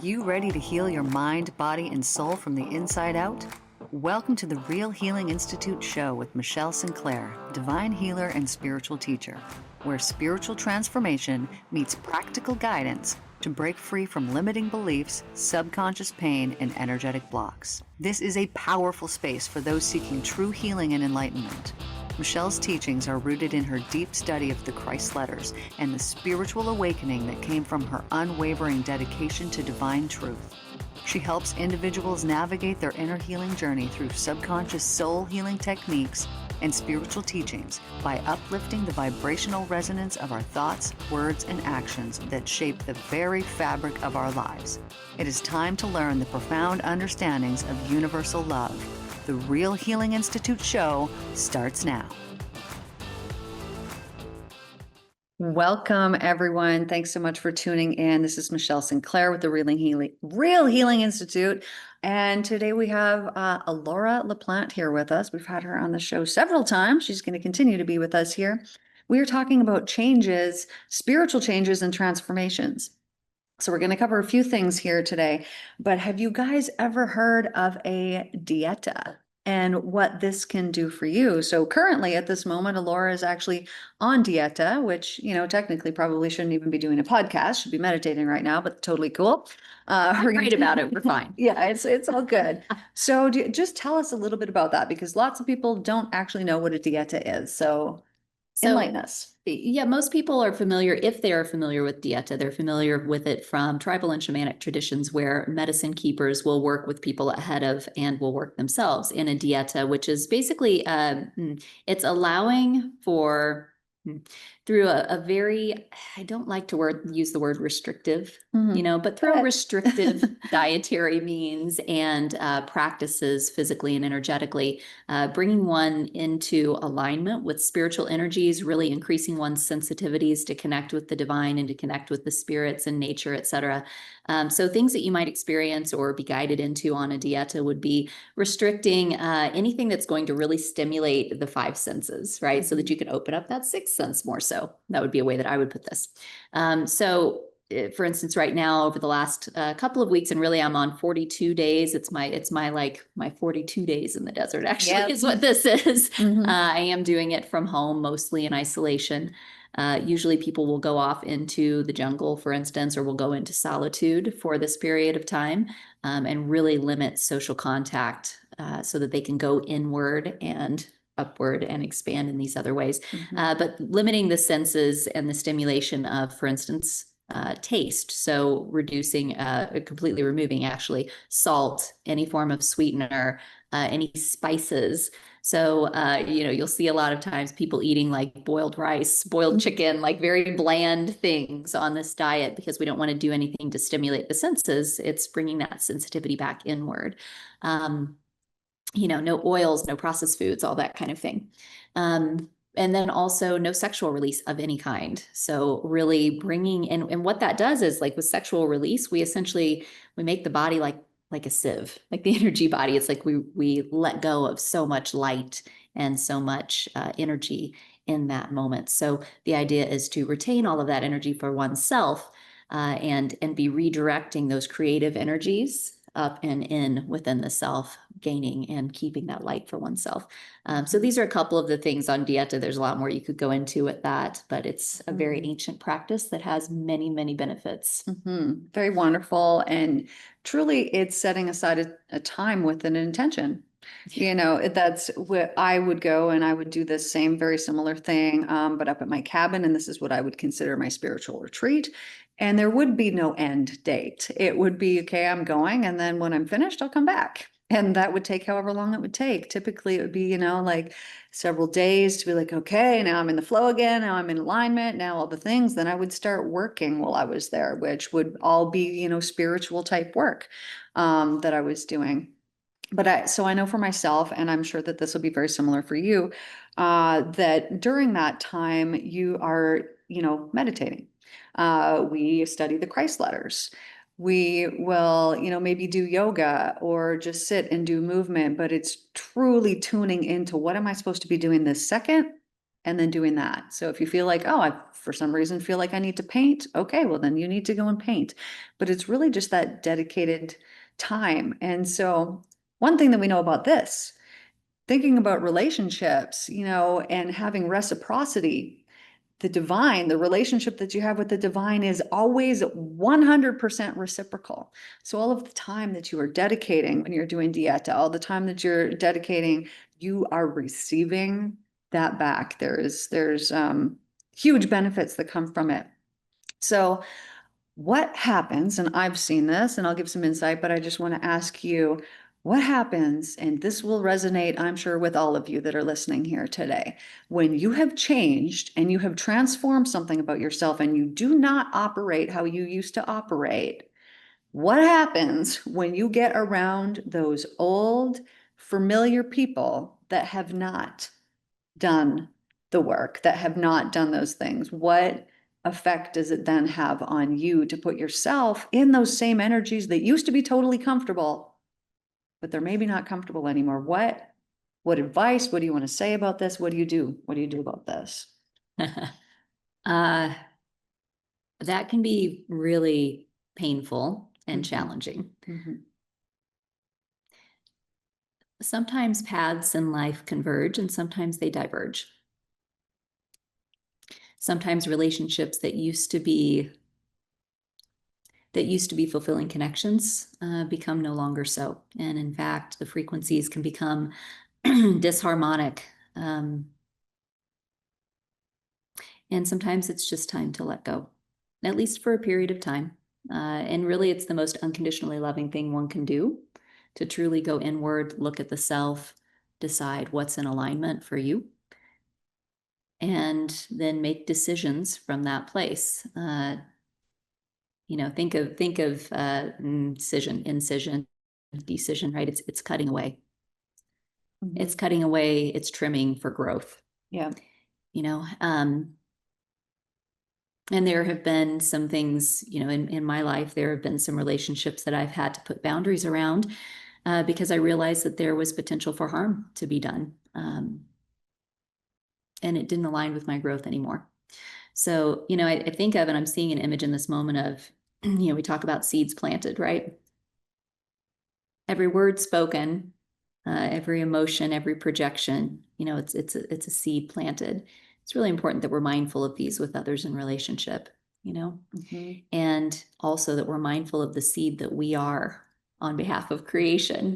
you ready to heal your mind, body, and soul from the inside out? Welcome to the Real Healing Institute show with Michelle Sinclair, divine healer and spiritual teacher, where spiritual transformation meets practical guidance to break free from limiting beliefs, subconscious pain, and energetic blocks. This is a powerful space for those seeking true healing and enlightenment. Michelle's teachings are rooted in her deep study of the Christ letters and the spiritual awakening that came from her unwavering dedication to divine truth. She helps individuals navigate their inner healing journey through subconscious soul healing techniques and spiritual teachings by uplifting the vibrational resonance of our thoughts, words, and actions that shape the very fabric of our lives. It is time to learn the profound understandings of universal love. The Real Healing Institute show starts now. Welcome, everyone. Thanks so much for tuning in. This is Michelle Sinclair with the Real Healing Institute. And today we have Alara LaPlante here with us. We've had her on the show several times. She's going to continue to be with us here. We are talking about changes, spiritual changes and transformations. So we're going to cover a few things here today, but have you guys ever heard of a dieta and what this can do for you? So currently at this moment, Alara is actually on dieta, which, technically probably shouldn't even be doing a podcast, should be meditating right now, but totally cool. We're great about it. We're fine. Yeah, it's all good. So just tell us a little bit about that, because lots of people don't actually know what a dieta is. So enlighten us. Yeah, most people are familiar, if they are familiar with dieta, they're familiar with it from tribal and shamanic traditions where medicine keepers will work with people ahead of and will work themselves in a dieta, which is basically, it's allowing for, through a very, I don't like to use the word restrictive, but through restrictive dietary means and practices physically and energetically, bringing one into alignment with spiritual energies, really increasing one's sensitivities to connect with the divine and to connect with the spirits and nature, etc. So things that you might experience or be guided into on a dieta would be restricting anything that's going to really stimulate the five senses, right? So that you can open up that sixth sense more so. That would be a way that I would put this. For instance, right now, over the last couple of weeks, and really I'm on 42 days. It's my 42 days in the desert, actually, is what this is. I am doing it from home, mostly in isolation. Usually people will go off into the jungle, for instance, or will go into solitude for this period of time, and really limit social contact so that they can go inward and upward and expand in these other ways. But limiting the senses and the stimulation of, for instance, taste. So reducing, completely removing actually salt, any form of sweetener, any spices. So, you'll see a lot of times people eating like boiled rice, boiled chicken, like very bland things on this diet because we don't want to do anything to stimulate the senses. It's bringing that sensitivity back inward. No oils, no processed foods, all that kind of thing. And then also no sexual release of any kind. So really bringing, and what that does is, like with sexual release, we make the body like a sieve, like the energy body. It's like we let go of so much light and so much energy in that moment. So the idea is to retain all of that energy for oneself, and be redirecting those creative energies up and in within the self, gaining and keeping that light for oneself. So these are a couple of the things on dieta. There's a lot more you could go into with that, but it's a very ancient practice that has many, many benefits. Very wonderful. And truly it's setting aside a time with an intention. That's where I would go, and I would do the same, very similar thing, but up at my cabin. And this is what I would consider my spiritual retreat. And there would be no end date. It would be, okay, I'm going. And then when I'm finished, I'll come back. And that would take however long it would take. Typically it would be, like several days to be like, okay, now I'm in the flow again. Now I'm in alignment. Now all the things. Then I would start working while I was there, which would all be, spiritual type work, that I was doing. But so I know for myself, and I'm sure that this will be very similar for you, that during that time you are, meditating. We study the Christ letters. We will, maybe do yoga or just sit and do movement, but it's truly tuning into what am I supposed to be doing this second? and then doing that. So if you feel like, oh, I for some reason feel like I need to paint, okay, well then you need to go and paint. But it's really just that dedicated time. And so one thing that we know about this, thinking about relationships, and having reciprocity, the divine, the relationship that you have with the divine is always 100% reciprocal. So all of the time that you are dedicating when you're doing dieta, all the time that you're dedicating, you are receiving that back. There's huge benefits that come from it. So what happens, and I've seen this, and I'll give some insight, but I just want to ask you, what happens, and this will resonate, I'm sure, with all of you that are listening here today, when you have changed and you have transformed something about yourself and you do not operate how you used to operate? What happens when you get around those old, familiar people that have not done the work, that have not done those things? What effect does it then have on you to put yourself in those same energies that used to be totally comfortable, but they're maybe not comfortable anymore? What advice, what do you want to say about this? What do you do? What do you do about this? Uh, that can be really painful and challenging. Sometimes paths in life converge and sometimes they diverge. Sometimes relationships that used to be fulfilling connections become no longer so. And in fact, the frequencies can become disharmonic. And sometimes it's just time to let go, at least for a period of time. And really, it's the most unconditionally loving thing one can do, to truly go inward, look at the self, decide what's in alignment for you, and then make decisions from that place. Think of incision, decision, right? It's cutting away. It's cutting away, it's trimming for growth. Yeah. And there have been some things, in my life, there have been some relationships that I've had to put boundaries around because I realized that there was potential for harm to be done. And it didn't align with my growth anymore. So, I think of, and I'm seeing an image in this moment of, we talk about seeds planted, right? Every word spoken, every emotion, every projection, it's a seed planted. It's really important that we're mindful of these with others in relationship, and also that we're mindful of the seed that we are on behalf of creation.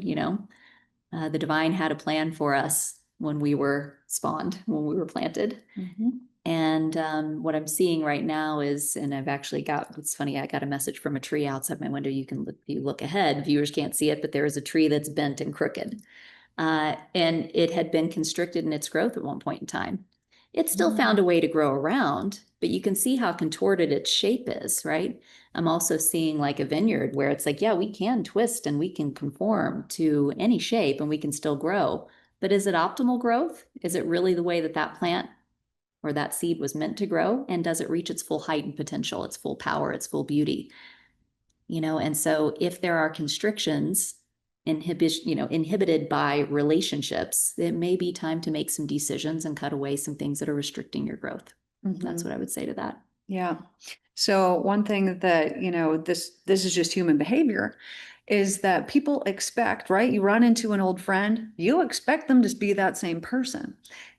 The divine had a plan for us when we were spawned, when we were planted. And what I'm seeing right now is, and I've actually it's funny, I got a message from a tree outside my window. If you look ahead, viewers can't see it, but there is a tree that's bent and crooked. And it had been constricted in its growth at one point in time. It still found a way to grow around, but you can see how contorted its shape is, right? I'm also seeing like a vineyard where it's like, yeah, we can twist and we can conform to any shape and we can still grow. But is it optimal growth? Is it really the way that plant or that seed was meant to grow? And does it reach its full height and potential, its full power, its full beauty? And so if there are constrictions inhibited by relationships, it may be time to make some decisions and cut away some things that are restricting your growth. That's what I would say to that. Yeah. So one thing that, this is just human behavior, is that people expect, right? You run into an old friend, you expect them to be that same person.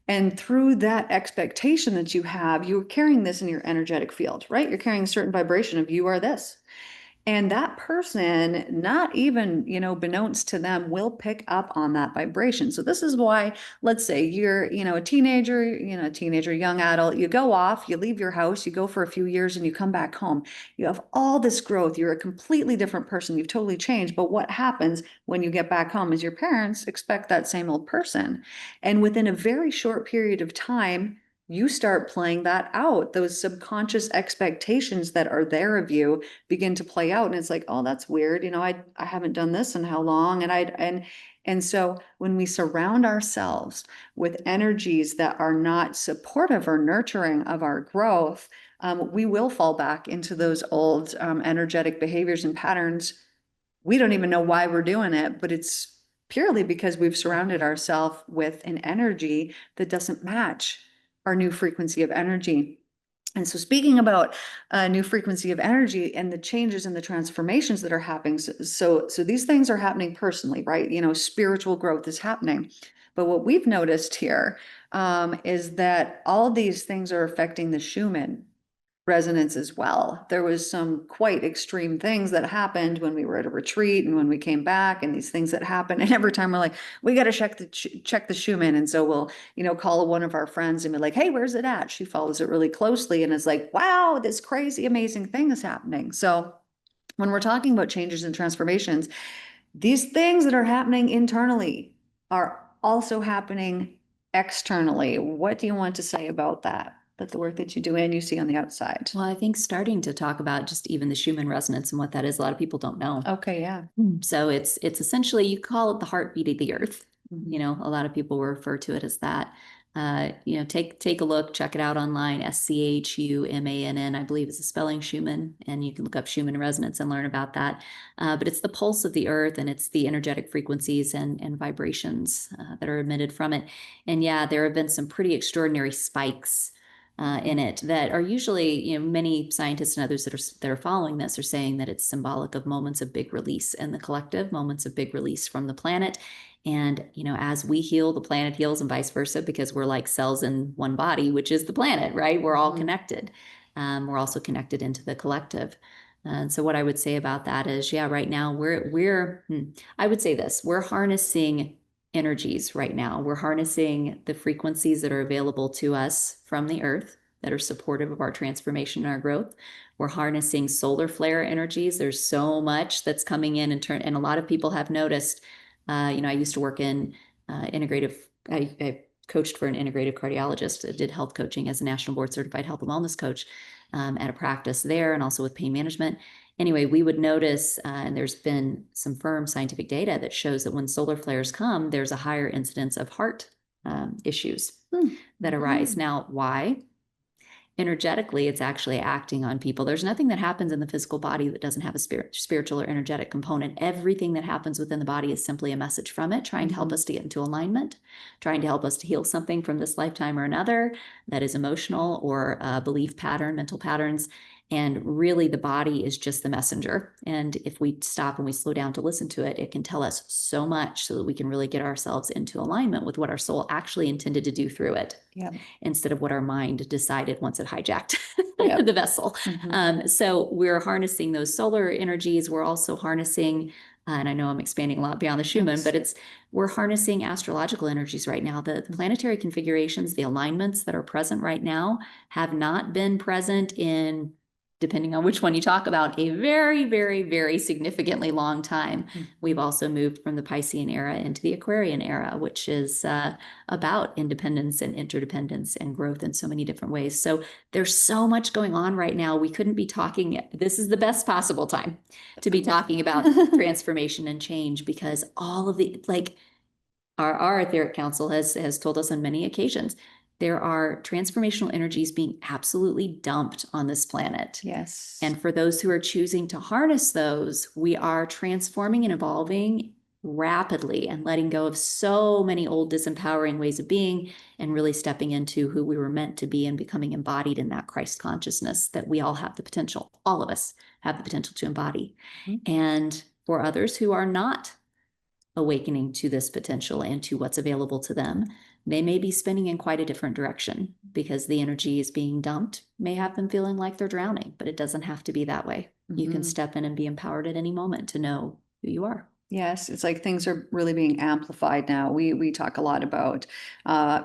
And through that expectation that you have, you're carrying this in your energetic field, right? You're carrying a certain vibration of you are this. And that person, not even, beknownst to them, will pick up on that vibration. So this is why, let's say you're, a teenager, young adult, you go off, you leave your house, you go for a few years and you come back home. You have all this growth. You're a completely different person. You've totally changed. But what happens when you get back home is your parents expect that same old person. And within a very short period of time, you start playing that out. Those subconscious expectations that are there of you begin to play out, and it's like, oh, that's weird, I haven't done this in how long, and so when we surround ourselves with energies that are not supportive or nurturing of our growth, we will fall back into those old energetic behaviors and patterns. We don't even know why we're doing it, but it's purely because we've surrounded ourselves with an energy that doesn't match our new frequency of energy. And so speaking about a new frequency of energy and the changes and the transformations that are happening, so these things are happening personally, right? Spiritual growth is happening. But what we've noticed here is that all these things are affecting the Schumann resonance as well. There was some quite extreme things that happened when we were at a retreat and when we came back, and these things that happened. And every time we're like, we got to check the Schumann. And so we'll, call one of our friends and be like, hey, where's it at? She follows it really closely and is like, wow, this crazy, amazing thing is happening. So when we're talking about changes and transformations, these things that are happening internally are also happening externally. What do you want to say about that? That the work that you do and you see on the outside. Well, I think starting to talk about just even the Schumann resonance and what that is, a lot of people don't know. Okay, yeah. So it's essentially, you call it the heartbeat of the earth. Mhm. A lot of people refer to it as that. Take a look, check it out online. SCHUMANN, I believe, is the spelling Schumann, and you can look up Schumann resonance and learn about that. But it's the pulse of the earth, and it's the energetic frequencies and vibrations that are emitted from it. And yeah, there have been some pretty extraordinary spikes in it that are usually, many scientists and others that are following this are saying that it's symbolic of moments of big release in the collective, moments of big release from the planet. And, as we heal, the planet heals, and vice versa, because we're like cells in one body, which is the planet, right? We're all connected. We're also connected into the collective. And so what I would say about that is, yeah, right now I would say this, we're harnessing energies right now. We're harnessing the frequencies that are available to us from the earth that are supportive of our transformation and our growth. We're harnessing solar flare energies. There's so much that's coming in and a lot of people have noticed. I used to work in integrative. I coached for an integrative cardiologist. I did health coaching as a national board certified health and wellness coach at a practice there, and also with pain management. Anyway, we would notice, and there's been some firm scientific data that shows that when solar flares come, there's a higher incidence of heart issues that arise. Now, why? Energetically, it's actually acting on people. There's nothing that happens in the physical body that doesn't have a spiritual or energetic component. Everything that happens within the body is simply a message from it, trying to help us to get into alignment, trying to help us to heal something from this lifetime or another that is emotional or a belief pattern, mental patterns. And really, the body is just the messenger. And if we stop and we slow down to listen to it, it can tell us so much so that we can really get ourselves into alignment with what our soul actually intended to do through it. Yep. Instead of what our mind decided once it hijacked Yep. the vessel. So we're harnessing those solar energies. We're also harnessing, and I know I'm expanding a lot beyond the Schumann, but we're harnessing astrological energies right now. The planetary configurations, the alignments that are present right now have not been present in, depending on which one you talk about, a very, very, very significantly long time. We've also moved from the Piscean era into the Aquarian era, which is about independence and interdependence and growth in so many different ways. So there's so much going on right now. We couldn't be talking, this is the best possible time to be talking about transformation and change, because all of the, like, our etheric council has told us on many occasions, there are transformational energies being absolutely dumped on this planet. Yes. And for those who are choosing to harness those, we are transforming and evolving rapidly and letting go of so many old disempowering ways of being and really stepping into who we were meant to be and becoming embodied in that Christ consciousness that we all have the potential, all of us have the potential to embody. And for others who are not awakening to this potential and to what's available to them, they may be spinning in quite a different direction because the energy is being dumped, may have them feeling like they're drowning, but it doesn't have to be that way. You can step in and be empowered at any moment to know who you are. Yes, it's like things are really being amplified now. We talk a lot about,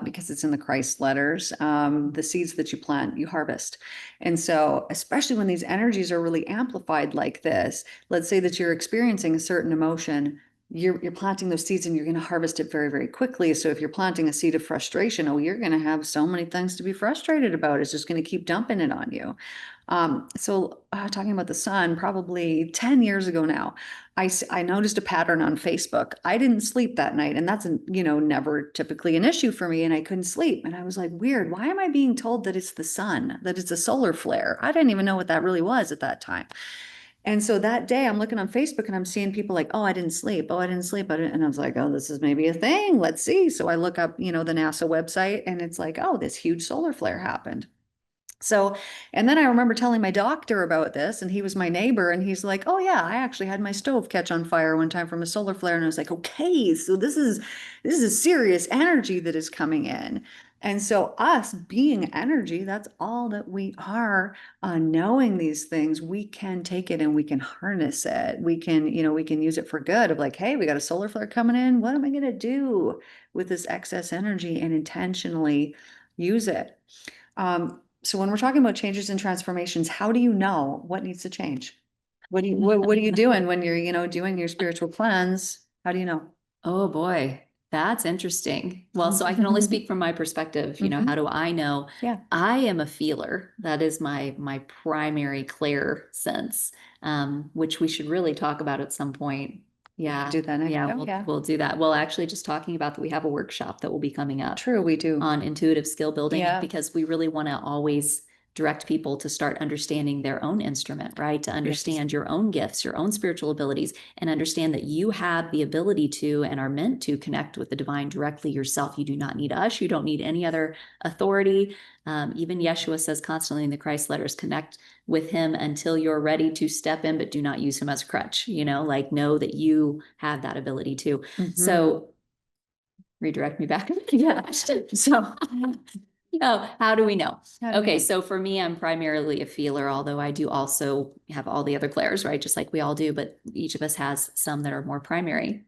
because it's in the Christ letters, the seeds that you plant, you harvest. And so, especially when these energies are really amplified like this, let's say that you're experiencing a certain emotion, you're planting those seeds and you're going to harvest it very, very quickly. So if you're planting a seed of frustration, oh, you're going to have so many things to be frustrated about. It's just going to keep dumping it on you. Talking about the sun, probably 10 years ago now, I noticed a pattern on Facebook. I didn't sleep that night, and that's, never typically an issue for me, and I couldn't sleep. And I was like, weird, why am I being told that it's the sun, that it's a solar flare? I didn't even know what that really was at that time. And so that day I'm looking on Facebook and I'm seeing people like, oh, I didn't sleep. Oh, I didn't sleep. And I was like, oh, this is maybe a thing. Let's see. So I look up, the NASA website and it's like, oh, this huge solar flare happened. So, and then I remember telling my doctor about this, and he was my neighbor, and he's like, "Oh yeah, I actually had my stove catch on fire one time from a solar flare." And I was like, "Okay, so this is serious energy that is coming in." And so, us being energy, that's all that we are. Knowing these things, we can take it and we can harness it. We can use it for good. Of like, hey, we got a solar flare coming in. What am I going to do with this excess energy and intentionally use it? So when we're talking about changes and transformations, how do you know what needs to change? What are you doing when you're, doing your spiritual cleanse? How do you know? Oh boy, that's interesting. Well, so I can only speak from my perspective, Mhm. how do I know? Yeah, I am a feeler. That is my primary clear sense, which we should really talk about at some point. we could Yeah, do that next yeah, show. we'll Yeah, we'll do that. Well, actually just talking about that we have a workshop that will be coming up true, we do. on intuitive skill building Yeah, because we really want to always direct people to start understanding their own instrument, right? To yes. understand your own gifts, your own spiritual abilities, and understand that you have the ability to and are meant to connect with the divine directly yourself. You do not need us. You don't need any other authority. Even Yeshua says constantly in the Christ letters, connect with him until you're ready to step in, but do not use him as a crutch, like know that you have that ability too. Mhm. So redirect me back. Yeah. So oh, how do we know? How do we Okay, know? so for me, I'm primarily a feeler, although I do also have all the other clairs, right? Just like we all do, but each of us has some that are more primary.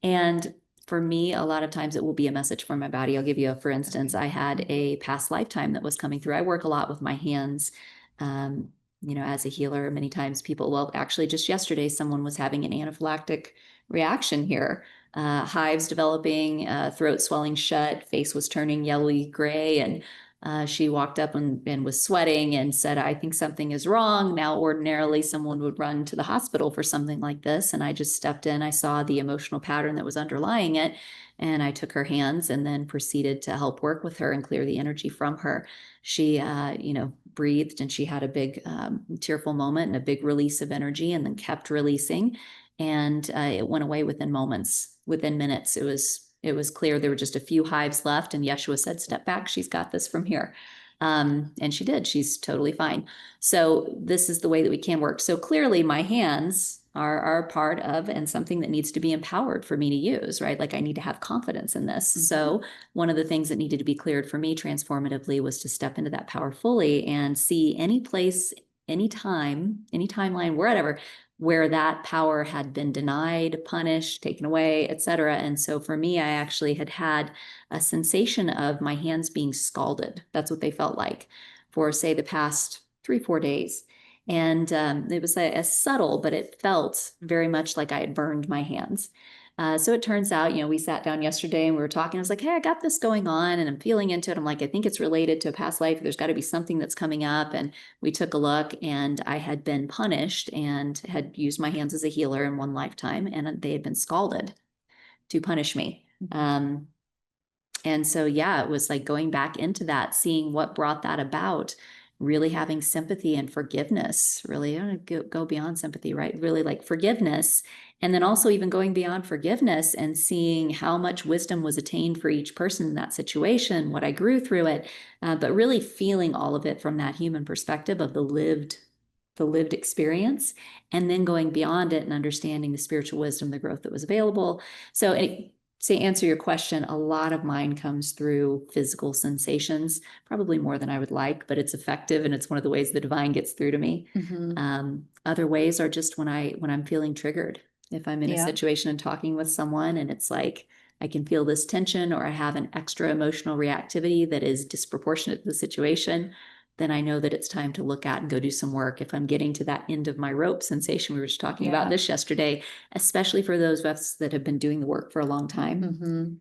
And for me, a lot of times it will be a message from my body. I'll give you for instance, I had a past lifetime that was coming through. I work a lot with my hands. Um, as a healer, many times people, well, actually, just yesterday, someone was having an anaphylactic reaction here. Hives developing, throat swelling shut, face was turning yellowy gray, and she walked up and was sweating and said, I think something is wrong. Now, ordinarily, someone would run to the hospital for something like this. And I just stepped in. I saw the emotional pattern that was underlying it. And I took her hands and then proceeded to help work with her and clear the energy from her. She, breathed and she had a big tearful moment and a big release of energy and then kept releasing. And it went away within moments, within minutes. It was clear there were just a few hives left, and Yeshua said, "Step back. She's got this from here." And she did. She's totally fine. So this is the way that we can work. So clearly, my hands are part of and something that needs to be empowered for me to use, right? Like I need to have confidence in this. So one of the things that needed to be cleared for me transformatively was to step into that power fully and see any place, any time, any timeline, wherever where that power had been denied, punished, taken away, etc. And so for me, I actually had a sensation of my hands being scalded. That's what they felt like for, say, the past 3-4 days. And it was a subtle, but it felt very much like I had burned my hands. So it turns out, we sat down yesterday and we were talking. I was like, hey, I got this going on and I'm feeling into it. I'm like, I think it's related to a past life. There's got to be something that's coming up. And we took a look and I had been punished and had used my hands as a healer in one lifetime and they had been scalded to punish me. And so, yeah, it was like going back into that, seeing what brought that about, really having sympathy and forgiveness, really, I don't go beyond sympathy, right? Really like forgiveness. And then also even going beyond forgiveness and seeing how much wisdom was attained for each person in that situation, what I grew through it, but really feeling all of it from that human perspective of the lived experience, and then going beyond it and understanding the spiritual wisdom, the growth that was available. So to answer your question, a lot of mine comes through physical sensations, probably more than I would like, but it's effective and it's one of the ways the divine gets through to me. Other ways are just when I'm feeling triggered. If I'm in a Yeah. situation and talking with someone and it's like I can feel this tension or I have an extra emotional reactivity that is disproportionate to the situation, then I know that it's time to look at and go do some work. If I'm getting to that end of my rope sensation, we were just talking about this yesterday, especially for those of us that have been doing the work for a long time.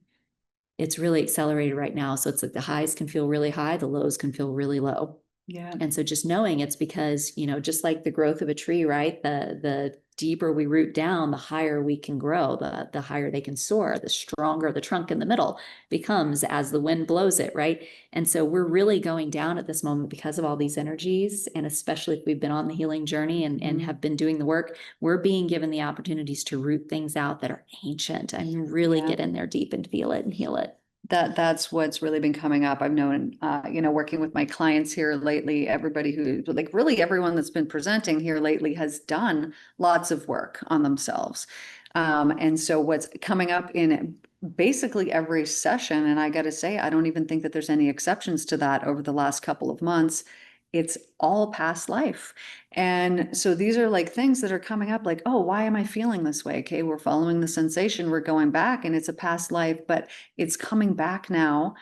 It's really accelerated right now. So it's like the highs can feel really high, the lows can feel really low. Yeah. And so just knowing it's because, just like the growth of a tree, right? The deeper we root down, the higher we can grow, the higher they can soar, the stronger the trunk in the middle becomes as the wind blows it, right? And so we're really going down at this moment because of all these energies. And especially if we've been on the healing journey and have been doing the work, we're being given the opportunities to root things out that are ancient. I mean, really get in there deep and feel it and heal it. That's what's really been coming up. I've known, working with my clients here lately, everybody who, like really everyone that's been presenting here lately has done lots of work on themselves. And so what's coming up in basically every session, and I got to say, I don't even think that there's any exceptions to that over the last couple of months. It's all past life. And so these are like things that are coming up like, oh, why am I feeling this way? Okay, we're following the sensation, we're going back, and it's a past life, but it's coming back now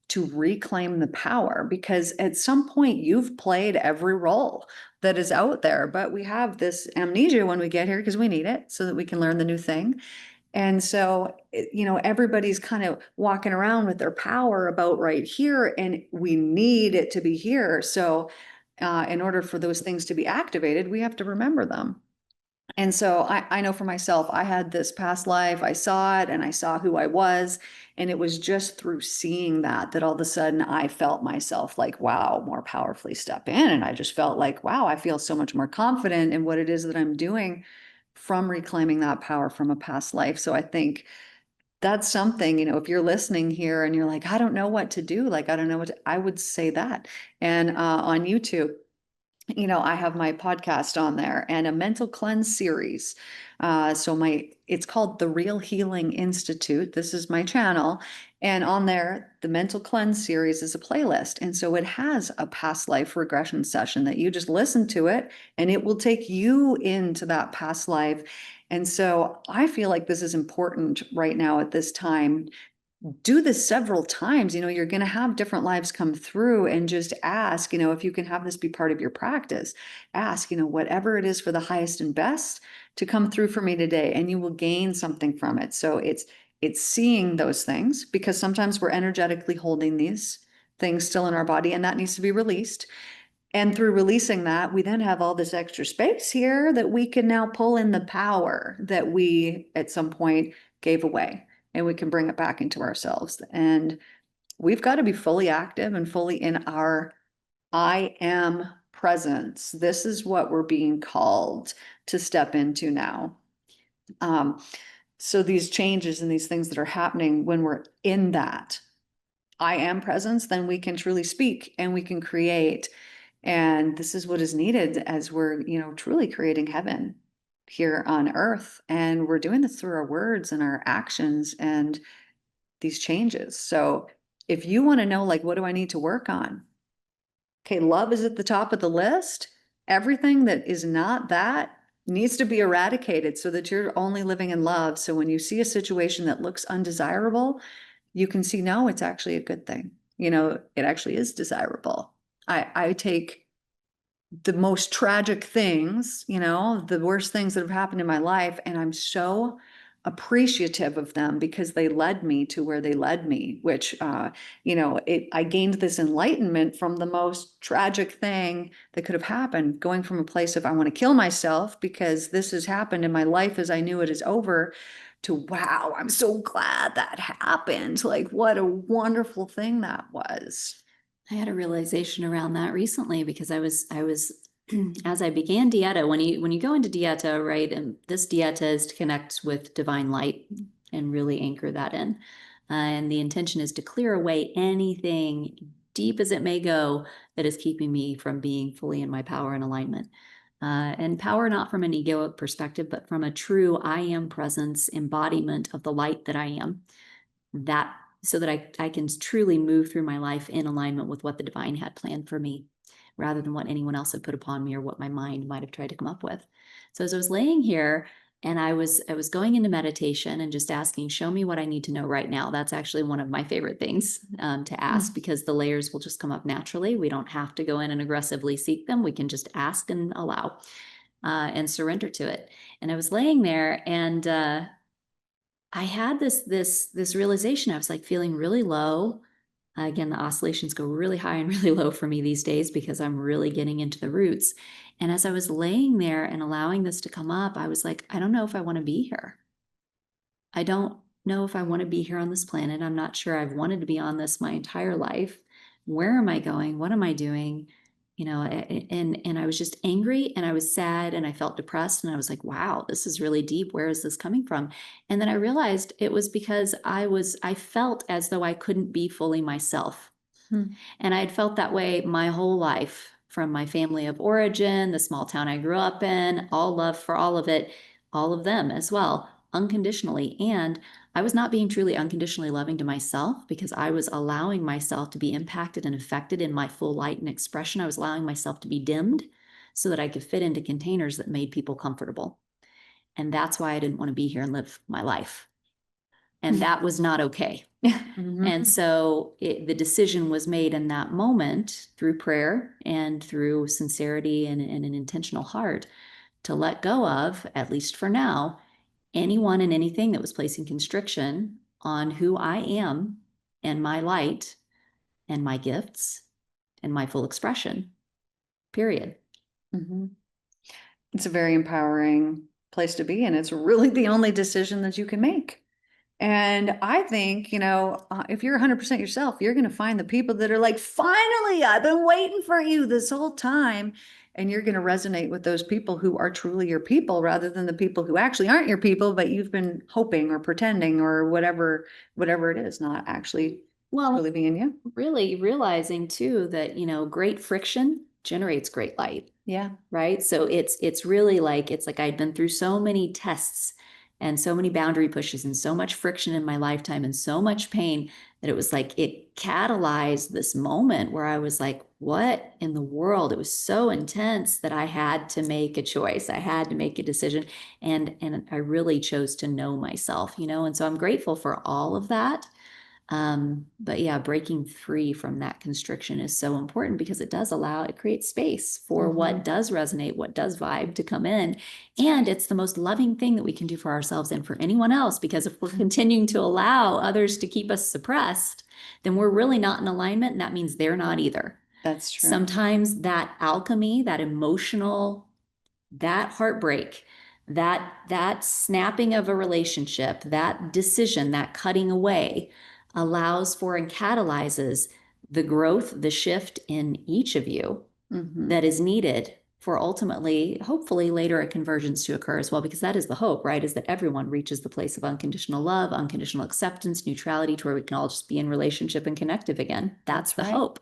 to reclaim the power because at some point you've played every role that is out there, but we have this amnesia when we get here because we need it so that we can learn the new thing. And so, everybody's kind of walking around with their power about right here, and we need it to be here. So, in order for those things to be activated, we have to remember them. And so I know for myself, I had this past life, I saw it and I saw who I was. And it was just through seeing that all of a sudden I felt myself like, wow, more powerfully step in. And I just felt like, wow, I feel so much more confident in what it is that I'm doing from reclaiming that power from a past life. So I think that's something, if you're listening here and you're like, I don't know what to do, like, I don't know I would say that. And on YouTube, I have my podcast on there and a mental cleanse series. It's called The Real Healing Institute. This is my channel. And on there, the mental cleanse series is a playlist. And so it has a past life regression session that you just listen to it and it will take you into that past life. And so I feel like this is important right now at this time. Do this several times. You're going to have different lives come through and just ask, if you can have this be part of your practice, ask, whatever it is for the highest and best to come through for me today, and you will gain something from it. So it's seeing those things because sometimes we're energetically holding these things still in our body and that needs to be released. And through releasing that, we then have all this extra space here that we can now pull in the power that we at some point gave away, and we can bring it back into ourselves. And we've got to be fully active and fully in our I am presence. This is what we're being called to step into now. So these changes and these things that are happening when we're in that I am presence, then we can truly speak and we can create. And this is what is needed as we're, truly creating heaven here on earth. And we're doing this through our words and our actions and these changes. So if you want to know, like, what do I need to work on? Okay, love is at the top of the list. Everything that is not that needs to be eradicated so that you're only living in love. So when you see a situation that looks undesirable, you can see, no, it's actually a good thing. It actually is desirable. I take the most tragic things, the worst things that have happened in my life, and I'm so appreciative of them because they led me to where they led me, which, I gained this enlightenment from the most tragic thing that could have happened, going from a place of, I want to kill myself because this has happened and my life as I knew it is over, to, wow, I'm so glad that happened. Like, what a wonderful thing that was. I had a realization around that recently because I was as I began Dieta, when you go into Dieta, right, and this Dieta is to connect with divine light and really anchor that in. And the intention is to clear away anything deep as it may go that is keeping me from being fully in my power and alignment. And power not from an egoic perspective, but from a true I am presence embodiment of the light that I am. That so that I can truly move through my life in alignment with what the divine had planned for me, rather than what anyone else had put upon me or what my mind might have tried to come up with. So as I was laying here and I was going into meditation and just asking, show me what I need to know right now. That's actually one of my favorite things to ask because the layers will just come up naturally. We don't have to go in and aggressively seek them. We can just ask and allow and surrender to it. And I was laying there and I had this realization. I was like feeling really low, Again, the oscillations go really high and really low for me these days because I'm really getting into the roots. And as I was laying there and allowing this to come up, I was like, I don't know if I want to be here. I don't know if I want to be here on this planet. I'm not sure I've wanted to be on this my entire life. Where am I going? What am I doing? And I was just angry and I was sad and I felt depressed and I was like, wow, this is really deep. Where is this coming from? And then I realized it was because I felt as though I couldn't be fully myself. And I had felt that way my whole life, from my family of origin, the small town I grew up in, all love for all of it, all of them as well, unconditionally. And I was not being truly unconditionally loving to myself because I was allowing myself to be impacted and affected in my full light and expression. I was allowing myself to be dimmed so that I could fit into containers that made people comfortable. And that's why I didn't want to be here and live my life. And that was not okay. And so the decision was made in that moment through prayer and through sincerity and an intentional heart to let go of, at least for now, anyone and anything that was placing constriction on who I am and my light and my gifts and my full expression, period. It's a very empowering place to be, and it's really the only decision that you can make. And I think, if you're 100% yourself, you're going to find the people that are like, finally, I've been waiting for you this whole time. And you're going to resonate with those people who are truly your people rather than the people who actually aren't your people, but you've been hoping or pretending or whatever it is, not actually really being you. Really realizing too that, great friction generates great light. Yeah. Right. So it's really like, I'd been through so many tests and so many boundary pushes and so much friction in my lifetime and so much pain that it was like, it catalyzed this moment where I was like, what in the world? It was so intense that I had to make a choice. I had to make a decision. And I really chose to know myself, and so I'm grateful for all of that. But yeah, breaking free from that constriction is so important because it creates space for what does resonate, what does vibe to come in. And it's the most loving thing that we can do for ourselves and for anyone else, because if we're continuing to allow others to keep us suppressed, then we're really not in alignment. And that means they're not either. That's true. Sometimes that alchemy, that emotional, that heartbreak, that snapping of a relationship, that decision, that cutting away allows for and catalyzes the growth, the shift in each of you that is needed for ultimately, hopefully later, a convergence to occur as well, because that is the hope, right? Is that everyone reaches the place of unconditional love, unconditional acceptance, neutrality, to where we can all just be in relationship and connective again. That's the hope.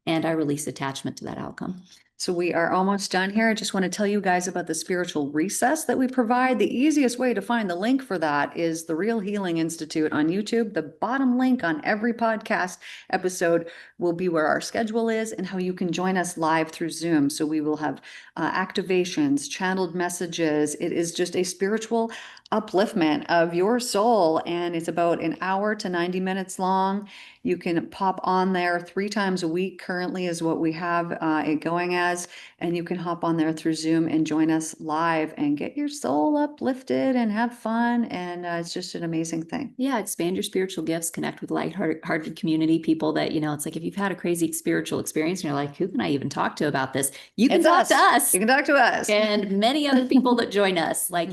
And I release attachment to that outcome. So we are almost done here. I just want to tell you guys about the spiritual recess that we provide. The easiest way to find the link for that is the Real Healing Institute on YouTube. The bottom link on every podcast episode will be where our schedule is and how you can join us live through Zoom. So we will have activations, channeled messages. It is just a spiritual upliftment of your soul, and it's about an hour to 90 minutes long. You can pop on there 3 times a week currently is what we have it going as, and you can hop on there through Zoom and join us live and get your soul uplifted and have fun, and it's just an amazing thing. Yeah, expand your spiritual gifts, connect with lighthearted community, people that, it's like if you've had a crazy spiritual experience and you're like, who can I even talk to about this? You can talk to us. You can talk to us. And many other people that join us. Like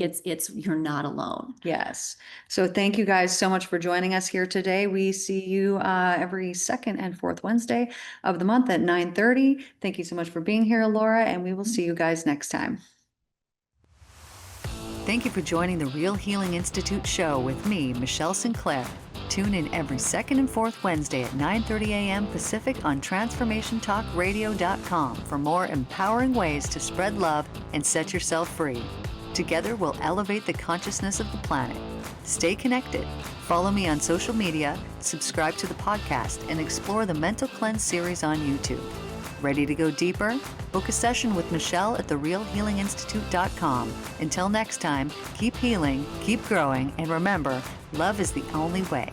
you're not alone. Yes. So thank you guys so much for joining us here today. We see you every second and fourth Wednesday of the month at 9:30. Thank you so much for being here, Alara, and we will see you guys next time. Thank you for joining the Real Healing Institute show with me, Michelle Sinclair. Tune in every second and fourth Wednesday at 9:30 a.m. Pacific on TransformationTalkRadio.com for more empowering ways to spread love and set yourself free. Together, we'll elevate the consciousness of the planet. Stay connected. Follow me on social media, subscribe to the podcast, and explore the Mental Cleanse series on YouTube. Ready to go deeper? Book a session with Michelle at therealhealinginstitute.com. Until next time, keep healing, keep growing, and remember, love is the only way.